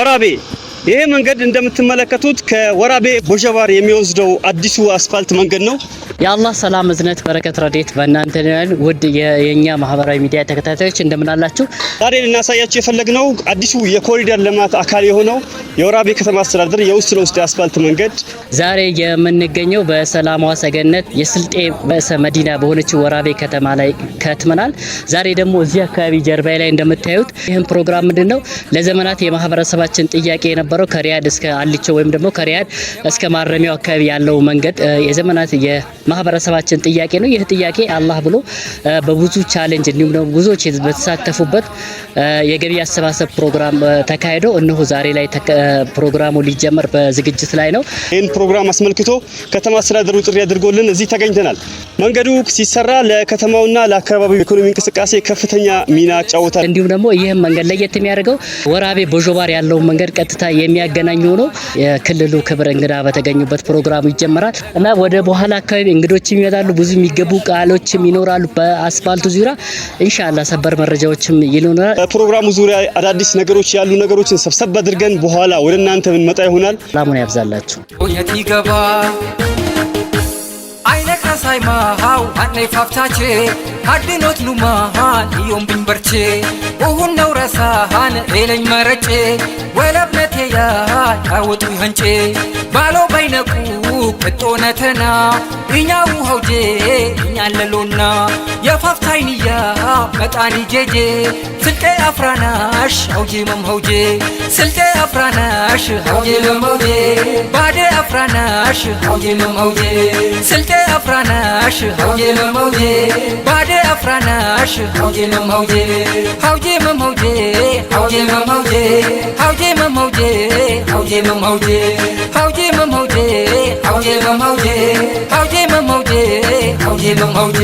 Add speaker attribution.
Speaker 1: ወራቤ ይሄ መንገድ እንደምትመለከቱት ከወራቤ ቦጀባር የሚወስደው አዲሱ አስፋልት መንገድ ነው።
Speaker 2: የአላህ ሰላም እዝነት በረከት ረድኤት በእናንተ ነው። ውድ የኛ ማህበራዊ ሚዲያ ተከታታዮች እንደምን አላችሁ?
Speaker 1: ዛሬ ልናሳያችሁ የፈለግነው አዲሱ የኮሪደር ልማት አካል የሆነው የወራቤ ከተማ አስተዳደር የውስጥ ለውስጥ አስፋልት መንገድ።
Speaker 2: ዛሬ የምንገኘው በሰላሟ ሰገነት የስልጤ ርዕሰ መዲና በሆነችው ወራቤ ከተማ ላይ ከትመናል። ዛሬ ደግሞ እዚህ አካባቢ ጀርባይ ላይ እንደምታዩት ይህን ፕሮግራም ምንድነው ለዘመናት የማህበረሰባችን ጥያቄ የነበረው ከሪያድ እስከ አልቾ ወይም ደግሞ ከሪያድ እስከ ማረሚያው አካባቢ ያለው መንገድ የዘመናት የማህበረሰባችን ጥያቄ ነው። ይህ ጥያቄ አላህ ብሎ በብዙ ቻሌንጅ እንዲሁም ደግሞ ብዙዎች በተሳተፉበት የገቢ አሰባሰብ ፕሮግራም ተካሂዶ እነሆ ዛሬ ላይ ፕሮግራሙ ሊጀመር በዝግጅት ላይ ነው።
Speaker 1: ይህን ፕሮግራም አስመልክቶ ከተማ አስተዳደሩ ጥሪ አድርጎልን እዚህ ተገኝተናል። መንገዱ ሲሰራ ለከተማውና ለአካባቢው ኢኮኖሚ እንቅስቃሴ ከፍተኛ ሚና ይጫወታል።
Speaker 2: እንዲሁም ደግሞ ይህም መንገድ ለየት የሚያደርገው ወራቤ ቦጀባር ያለው መንገድ ቀጥታ የሚያገናኝ ሆኖ የክልሉ ክብር እንግዳ በተገኙበት ፕሮግራሙ ይጀመራል እና ወደ በኋላ አካባቢ እንግዶችም ይመጣሉ። ብዙ የሚገቡ ቃሎችም ይኖራሉ። በአስፋልቱ ዙሪያ ኢንሻአላህ ሰበር መረጃዎችም ይኖራል።
Speaker 1: በፕሮግራሙ ዙሪያ አዳዲስ ነገሮች ያሉ ነገሮችን ሰብሰብ አድርገን በኋላ ወደ እናንተ እንመጣ ይሆናል።
Speaker 2: ሰላሙን ያብዛላችሁ።
Speaker 3: ኦየት ይገባ አይነ ካሳይ ማሃው አኔ ፋፍታቼ አድኖት ሉማሃን ይዮም ቢንበርቼ ኡሁን ነው ረሳሃን ኤለኝ መረጬ ወለብነቴ ያ ያወጡ ይንጬ ባሎ ባይነቁ ቅጦነተና እኛው ሆጄ እኛለሎና የፋፍታይንያ መጣኒ ጄጄ ስልጤ አፍራናሽ አውጄ መምሆጄ ስልጤ አፍራናሽ አውጄ መምሆጄ ባዴ አፍራናሽ አውጄ መምሆጄ ስልጤ አፍራናሽ አውጄ መምሆጄ ባዴ አፍራናሽ አውጄ መምሆጄ አውጄ መምሆጄ አውጄ መምሆጄ አውጄ መምሆጄ አውጄ መምሆጄ አውጄ መምሆጄ አውጄ መምሆጄ አውጄ መምሆጄ አውጄ መምሆጄ